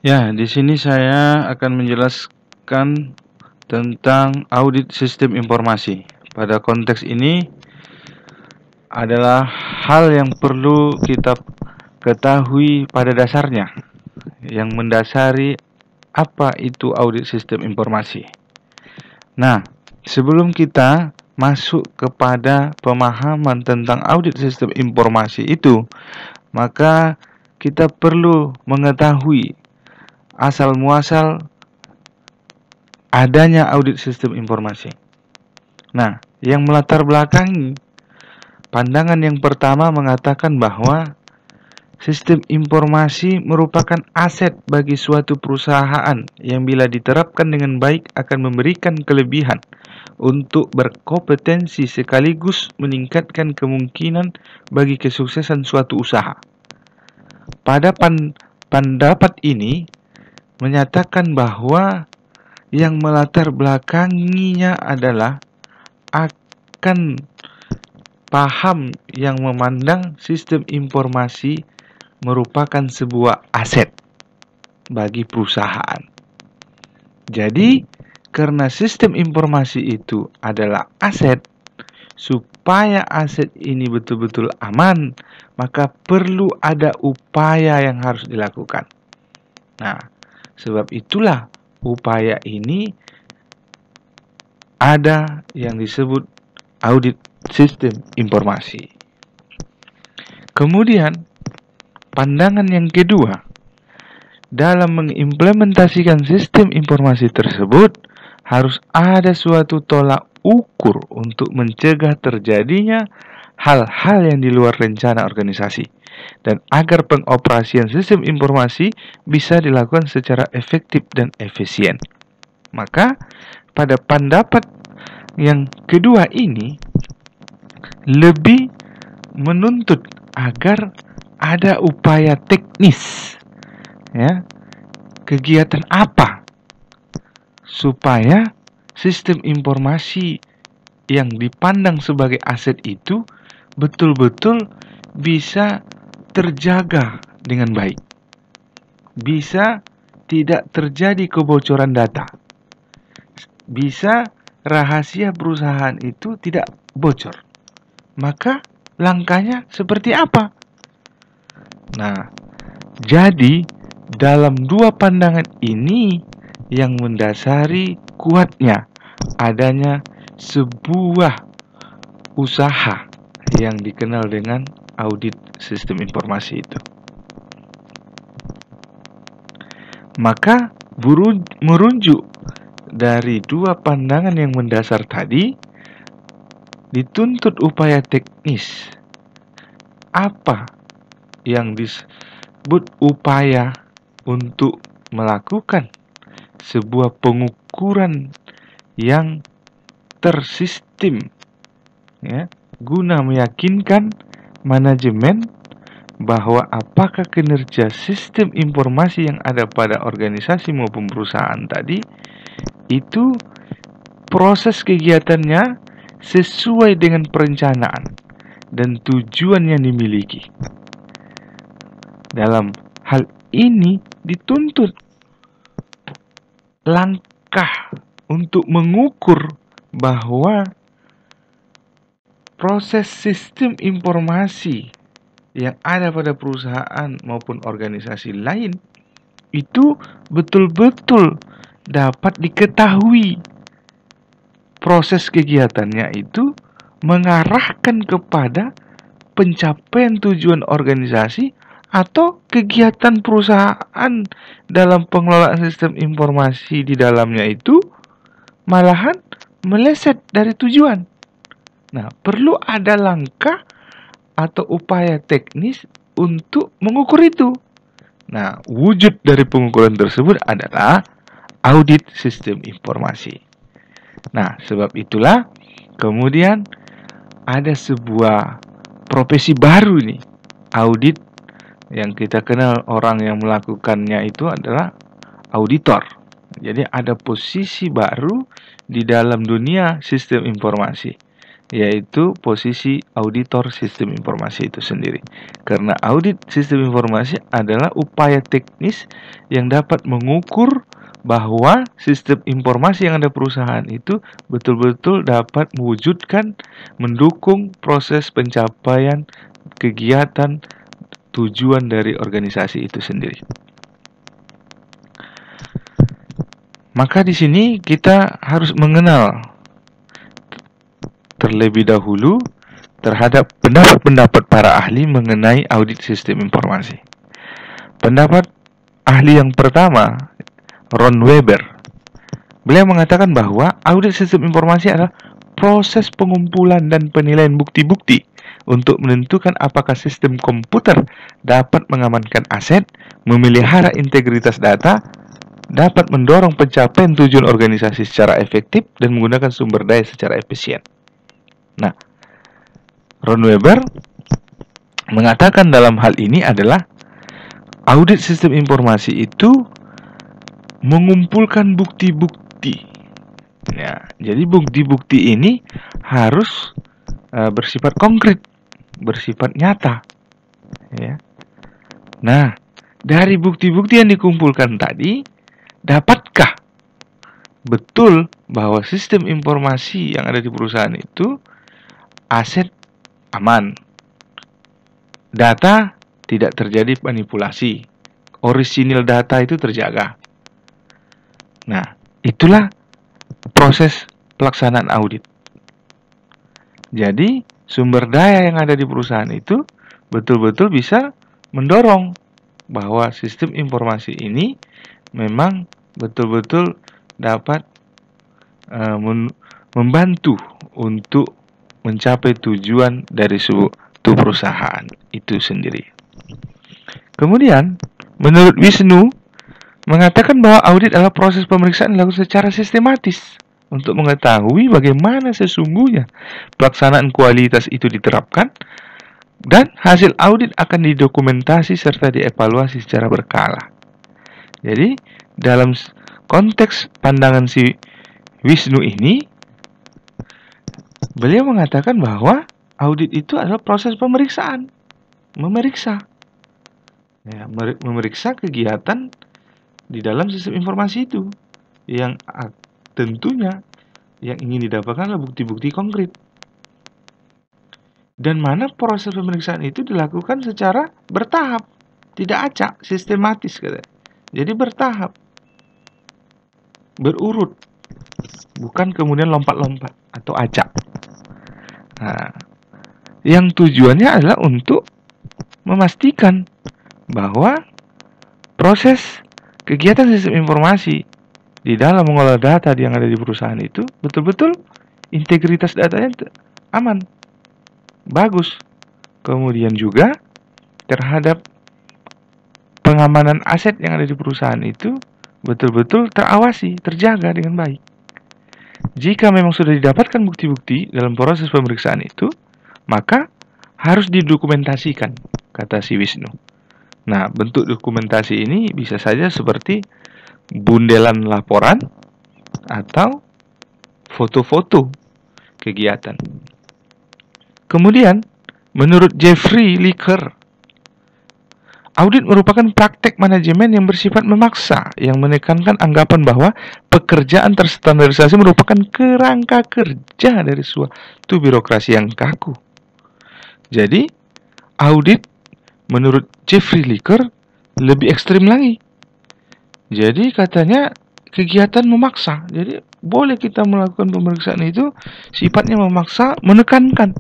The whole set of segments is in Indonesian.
Ya, di sini saya akan menjelaskan tentang audit sistem informasi. Pada konteks ini adalah hal yang perlu kita ketahui pada dasarnya, yang mendasari apa itu audit sistem informasi. Nah, sebelum kita masuk kepada pemahaman tentang audit sistem informasi itu, maka kita perlu mengetahui asal muasal adanya audit sistem informasi. Nah, yang melatar belakangi pandangan yang pertama mengatakan bahwa sistem informasi merupakan aset bagi suatu perusahaan yang bila diterapkan dengan baik akan memberikan kelebihan untuk berkompetensi sekaligus meningkatkan kemungkinan bagi kesuksesan suatu usaha. Pada pendapat ini menyatakan bahwa yang melatar belakanginya adalah akan paham yang memandang sistem informasi merupakan sebuah aset bagi perusahaan. Jadi, karena sistem informasi itu adalah aset, supaya aset ini betul-betul aman, maka perlu ada upaya yang harus dilakukan. Nah, sebab itulah upaya ini ada yang disebut audit sistem informasi. Kemudian, pandangan yang kedua, dalam mengimplementasikan sistem informasi tersebut harus ada suatu tolak ukur untuk mencegah terjadinya hal-hal yang di luar rencana organisasi dan agar pengoperasian sistem informasi bisa dilakukan secara efektif dan efisien. Maka pada pendapat yang kedua ini lebih menuntut agar ada upaya teknis, ya, kegiatan apa supaya sistem informasi yang dipandang sebagai aset itu betul-betul bisa terjaga dengan baik, bisa tidak terjadi kebocoran data, bisa rahasia perusahaan itu tidak bocor. Maka langkahnya seperti apa? Nah, jadi dalam dua pandangan ini yang mendasari kuatnya adanya sebuah usaha yang dikenal dengan audit sistem informasi itu. Maka merujuk dari dua pandangan yang mendasar tadi, dituntut upaya teknis. Apa yang disebut upaya untuk melakukan sebuah pengukuran yang tersistem, ya, guna meyakinkan manajemen bahwa apakah kinerja sistem informasi yang ada pada organisasi maupun perusahaan tadi itu proses kegiatannya sesuai dengan perencanaan dan tujuan yang dimiliki. Dalam hal ini dituntut langkah untuk mengukur bahwa proses sistem informasi yang ada pada perusahaan maupun organisasi lain itu betul-betul dapat diketahui. Proses kegiatannya itu mengarahkan kepada pencapaian tujuan organisasi atau kegiatan perusahaan dalam pengelolaan sistem informasi di dalamnya itu malahan meleset dari tujuan. Nah, perlu ada langkah atau upaya teknis untuk mengukur itu. Nah, wujud dari pengukuran tersebut adalah audit sistem informasi. Nah, sebab itulah kemudian ada sebuah profesi baru nih, audit, yang kita kenal orang yang melakukannya itu adalah auditor. Jadi ada posisi baru di dalam dunia sistem informasi, yaitu posisi auditor sistem informasi itu sendiri. Karena audit sistem informasi adalah upaya teknis yang dapat mengukur bahwa sistem informasi yang ada perusahaan itu betul-betul dapat mewujudkan, mendukung proses pencapaian kegiatan tujuan dari organisasi itu sendiri. Maka di sini kita harus mengenal terlebih dahulu terhadap pendapat-pendapat para ahli mengenai audit sistem informasi. Pendapat ahli yang pertama, Ron Weber. Beliau mengatakan bahwa audit sistem informasi adalah proses pengumpulan dan penilaian bukti-bukti untuk menentukan apakah sistem komputer dapat mengamankan aset, memelihara integritas data, dapat mendorong pencapaian tujuan organisasi secara efektif dan menggunakan sumber daya secara efisien. Nah, Ron Weber mengatakan dalam hal ini adalah audit sistem informasi itu mengumpulkan bukti-bukti. Ya, jadi bukti-bukti ini harus bersifat konkret, bersifat nyata. Ya. Nah, dari bukti-bukti yang dikumpulkan tadi, dapatkah betul bahwa sistem informasi yang ada di perusahaan itu aset aman, data tidak terjadi manipulasi, orisinil data itu terjaga. Nah, itulah proses pelaksanaan audit. Jadi, sumber daya yang ada di perusahaan itu betul-betul bisa mendorong bahwa sistem informasi ini memang betul-betul dapat membantu untuk mencapai tujuan dari suatu perusahaan itu sendiri. Kemudian, menurut Wisnu, mengatakan bahwa audit adalah proses pemeriksaan dilakukan secara sistematis untuk mengetahui bagaimana sesungguhnya pelaksanaan kualitas itu diterapkan, dan hasil audit akan didokumentasi serta dievaluasi secara berkala. Jadi, dalam konteks pandangan si Wisnu ini, beliau mengatakan bahwa audit itu adalah proses pemeriksaan, memeriksa kegiatan di dalam sistem informasi itu, yang tentunya yang ingin didapatkan adalah bukti-bukti konkret. Dan mana proses pemeriksaan itu dilakukan secara bertahap, tidak acak, sistematis katanya. Jadi bertahap, berurut, bukan kemudian lompat-lompat atau acak. Nah, yang tujuannya adalah untuk memastikan bahwa proses kegiatan sistem informasi di dalam mengolah data yang ada di perusahaan itu betul-betul integritas datanya aman, bagus. Kemudian juga terhadap pengamanan aset yang ada di perusahaan itu betul-betul terawasi, terjaga dengan baik. Jika memang sudah didapatkan bukti-bukti dalam proses pemeriksaan itu, maka harus didokumentasikan, kata si Wisnu. Nah, bentuk dokumentasi ini bisa saja seperti bundelan laporan atau foto-foto kegiatan. Kemudian, menurut Jeffrey Licker, audit merupakan praktek manajemen yang bersifat memaksa, yang menekankan anggapan bahwa pekerjaan terstandarisasi merupakan kerangka kerja dari suatu birokrasi yang kaku. Jadi, audit menurut Jeffrey Licker lebih ekstrim lagi. Jadi katanya kegiatan memaksa. Jadi boleh kita melakukan pemeriksaan itu sifatnya memaksa, menekankan.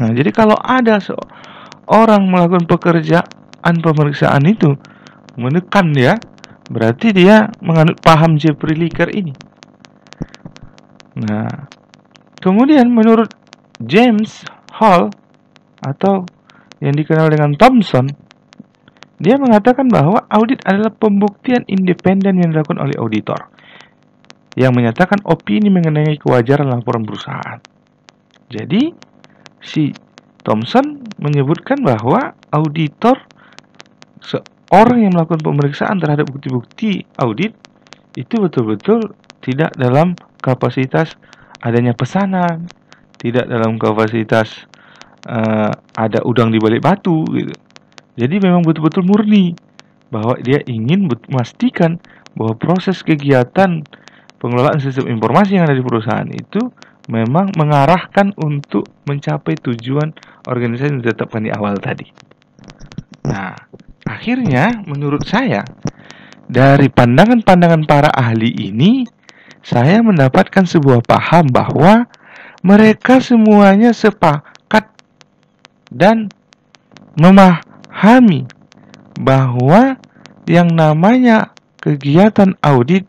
Nah, jadi kalau ada seorang melakukan pekerjaan pemeriksaan itu menekan dia, berarti dia menganut paham Jeffrey Licker ini. Nah, kemudian menurut James Hall atau yang dikenal dengan Thomson, dia mengatakan bahwa audit adalah pembuktian independen yang dilakukan oleh auditor yang menyatakan opini mengenai kewajaran laporan perusahaan. Jadi, si Thomson menyebutkan bahwa auditor, seorang yang melakukan pemeriksaan terhadap bukti-bukti audit, itu betul-betul tidak dalam kapasitas adanya pesanan, tidak dalam kapasitas ada udang di balik batu gitu. Jadi memang betul-betul murni bahwa dia ingin memastikan bahwa proses kegiatan pengelolaan sistem informasi yang ada di perusahaan itu memang mengarahkan untuk mencapai tujuan organisasi yang ditetapkan di awal tadi. Nah, akhirnya menurut saya dari pandangan-pandangan para ahli ini, saya mendapatkan sebuah paham bahwa mereka semuanya sepakat dan memahami bahwa yang namanya kegiatan audit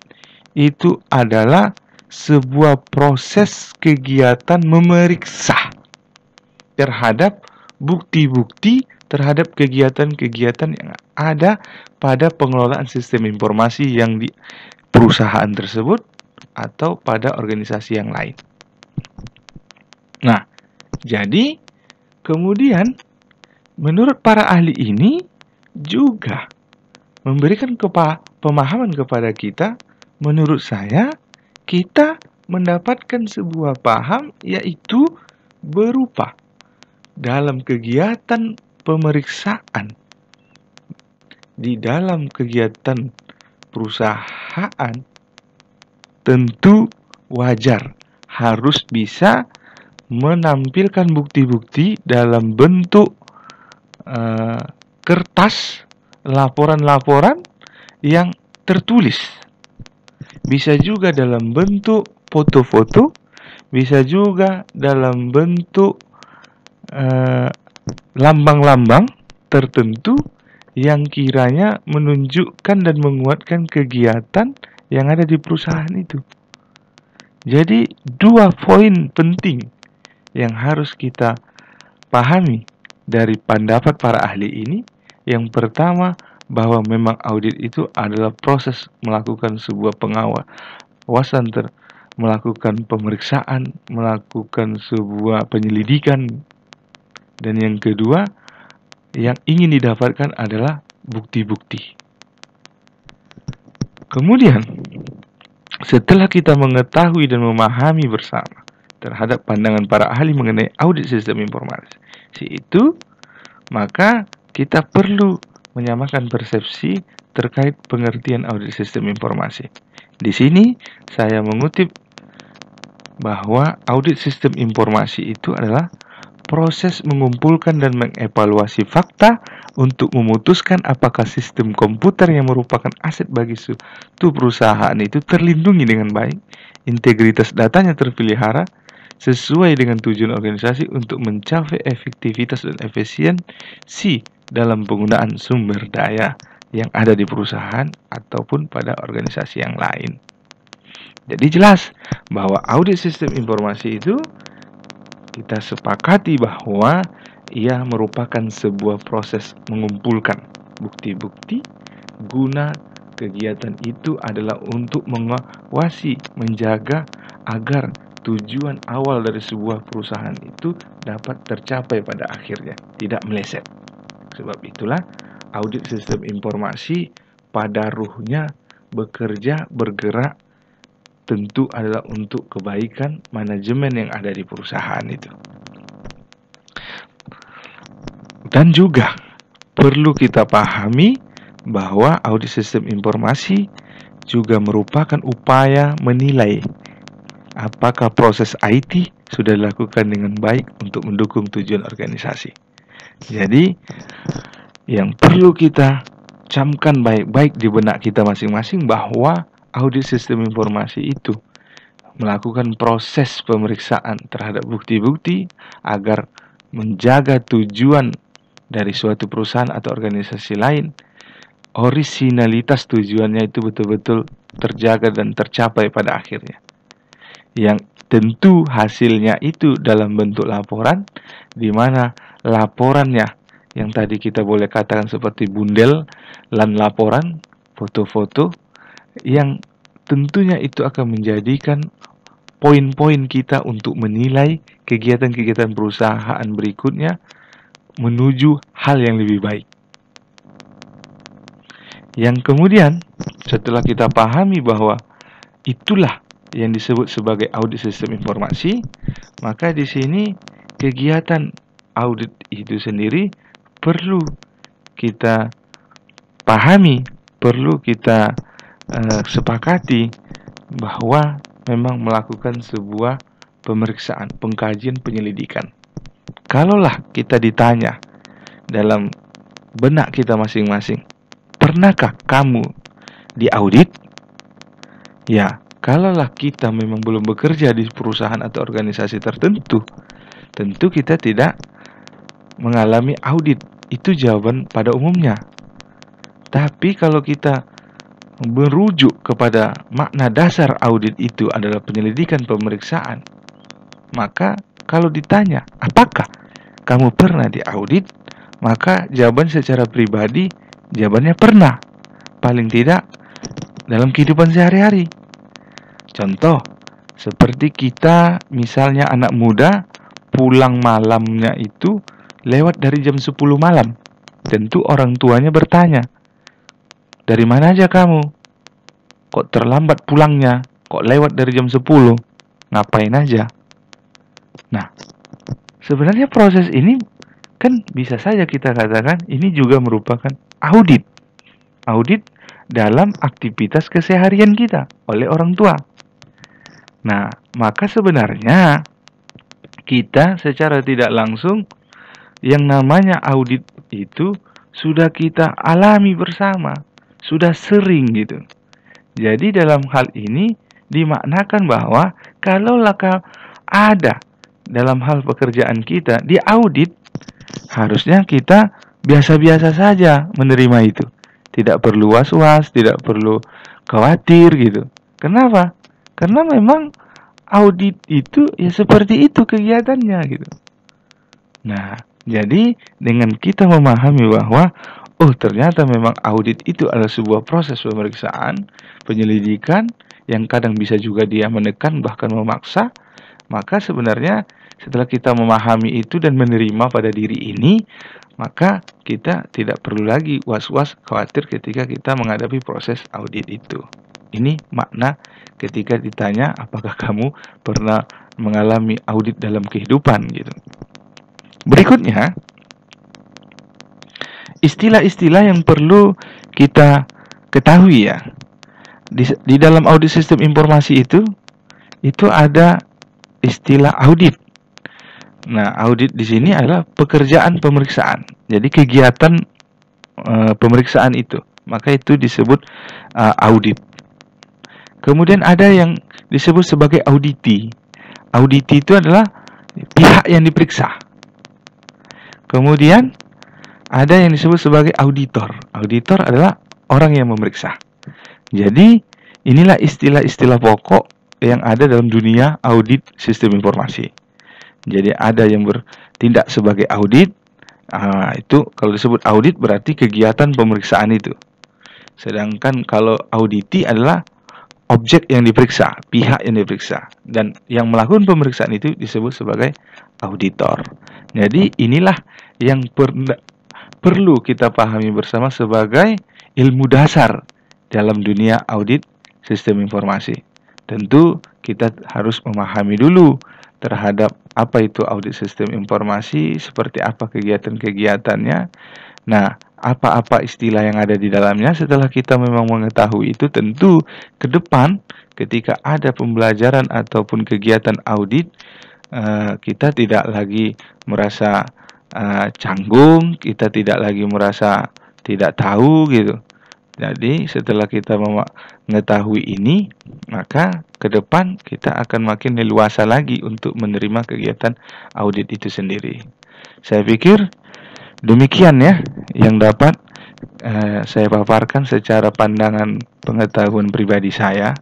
itu adalah sebuah proses kegiatan memeriksa terhadap bukti-bukti terhadap kegiatan-kegiatan yang ada pada pengelolaan sistem informasi yang di perusahaan tersebut atau pada organisasi yang lain. Nah, jadi kemudian menurut para ahli ini juga memberikan pemahaman kepada kita, menurut saya kita mendapatkan sebuah paham yaitu berupa dalam kegiatan pemeriksaan di dalam kegiatan perusahaan tentu wajar harus bisa menampilkan bukti-bukti dalam bentuk kertas laporan-laporan yang tertulis. Bisa juga dalam bentuk foto-foto, bisa juga dalam bentuk lambang-lambang tertentu yang kiranya menunjukkan dan menguatkan kegiatan yang ada di perusahaan itu. Jadi dua poin penting yang harus kita pahami dari pendapat para ahli ini. Yang pertama, bahwa memang audit itu adalah proses melakukan sebuah pengawasan, melakukan pemeriksaan, melakukan sebuah penyelidikan. Dan yang kedua, yang ingin didapatkan adalah bukti-bukti. Kemudian, setelah kita mengetahui dan memahami bersama terhadap pandangan para ahli mengenai audit sistem informasi itu, maka kita perlu menyamakan persepsi terkait pengertian audit sistem informasi. Di sini saya mengutip bahwa audit sistem informasi itu adalah proses mengumpulkan dan mengevaluasi fakta untuk memutuskan apakah sistem komputer yang merupakan aset bagi suatu perusahaan itu terlindungi dengan baik, integritas datanya terpelihara, sesuai dengan tujuan organisasi untuk mencapai efektivitas dan efisiensi dalam penggunaan sumber daya yang ada di perusahaan ataupun pada organisasi yang lain. Jadi jelas bahwa audit sistem informasi itu kita sepakati bahwa ia merupakan sebuah proses mengumpulkan bukti-bukti guna kegiatan itu adalah untuk mengawasi, menjaga agar tujuan awal dari sebuah perusahaan itu dapat tercapai pada akhirnya, tidak meleset. Sebab itulah audit sistem informasi pada ruhnya bekerja, bergerak tentu adalah untuk kebaikan manajemen yang ada di perusahaan itu. Dan juga perlu kita pahami bahwa audit sistem informasi juga merupakan upaya menilai apakah proses IT sudah dilakukan dengan baik untuk mendukung tujuan organisasi. Jadi, yang perlu kita camkan baik-baik di benak kita masing-masing bahwa audit sistem informasi itu melakukan proses pemeriksaan terhadap bukti-bukti agar menjaga tujuan dari suatu perusahaan atau organisasi lain, orisinalitas tujuannya itu betul-betul terjaga dan tercapai pada akhirnya. Yang tentu hasilnya itu dalam bentuk laporan, di mana laporannya yang tadi kita boleh katakan seperti bundel, laporan, foto-foto, yang tentunya itu akan menjadikan poin-poin kita untuk menilai kegiatan-kegiatan perusahaan berikutnya menuju hal yang lebih baik. Yang kemudian, setelah kita pahami bahwa itulah yang disebut sebagai audit sistem informasi, Maka di sini kegiatan audit itu sendiri perlu kita pahami, perlu kita sepakati bahwa memang melakukan sebuah pemeriksaan, pengkajian, penyelidikan. Kalaulah kita ditanya dalam benak kita masing-masing, pernahkah kamu diaudit? Ya, kalaulah kita memang belum bekerja di perusahaan atau organisasi tertentu, tentu kita tidak mengalami audit. Itu jawaban pada umumnya. Tapi kalau kita merujuk kepada makna dasar audit itu adalah penyelidikan pemeriksaan, maka kalau ditanya, apakah kamu pernah diaudit? Maka jawaban secara pribadi, jawabannya pernah. Paling tidak dalam kehidupan sehari-hari. Contoh, seperti kita misalnya anak muda pulang malamnya itu lewat dari jam 10 malam. Tentu orang tuanya bertanya, dari mana aja kamu? Kok terlambat pulangnya? Kok lewat dari jam 10? Ngapain aja? Nah, sebenarnya proses ini kan bisa saja kita katakan ini juga merupakan audit. Audit dalam aktivitas keseharian kita oleh orang tua. Nah, maka sebenarnya kita secara tidak langsung yang namanya audit itu sudah kita alami bersama, sudah sering gitu. Jadi dalam hal ini dimaknakan bahwa kalaulah ada dalam hal pekerjaan kita diaudit, harusnya kita biasa-biasa saja menerima itu. Tidak perlu was-was, tidak perlu khawatir gitu. Kenapa? Karena memang audit itu ya seperti itu kegiatannya gitu. Nah, jadi dengan kita memahami bahwa ternyata memang audit itu adalah sebuah proses pemeriksaan, penyelidikan yang kadang bisa juga dia menekan bahkan memaksa, maka sebenarnya setelah kita memahami itu dan menerima pada diri ini, maka kita tidak perlu lagi was-was khawatir ketika kita menghadapi proses audit itu. Ini makna ketika ditanya apakah kamu pernah mengalami audit dalam kehidupan gitu. Berikutnya, istilah-istilah yang perlu kita ketahui ya. Di dalam audit sistem informasi itu ada istilah audit. Nah, audit di sini adalah pekerjaan pemeriksaan. Jadi kegiatan pemeriksaan itu, maka itu disebut audit. Kemudian ada yang disebut sebagai auditi. Auditi itu adalah pihak yang diperiksa. Kemudian ada yang disebut sebagai auditor. Auditor adalah orang yang memeriksa. Jadi inilah istilah-istilah pokok yang ada dalam dunia audit sistem informasi. Jadi ada yang bertindak sebagai audit. Itu kalau disebut audit berarti kegiatan pemeriksaan itu. Sedangkan kalau auditi adalah objek yang diperiksa, pihak yang diperiksa, dan yang melakukan pemeriksaan itu disebut sebagai auditor. Jadi inilah yang perlu kita pahami bersama sebagai ilmu dasar dalam dunia audit sistem informasi. Tentu kita harus memahami dulu terhadap apa itu audit sistem informasi, seperti apa kegiatan-kegiatannya. Nah, apa-apa istilah yang ada di dalamnya. Setelah kita memang mengetahui itu, tentu ke depan ketika ada pembelajaran ataupun kegiatan audit, kita tidak lagi merasa canggung, kita tidak lagi merasa tidak tahu gitu. Jadi setelah kita mengetahui ini, maka ke depan kita akan makin leluasa lagi untuk menerima kegiatan audit itu sendiri. Saya pikir demikian ya yang dapat saya paparkan secara pandangan pengetahuan pribadi saya,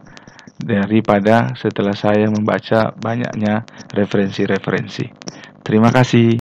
daripada setelah saya membaca banyaknya referensi-referensi. Terima kasih.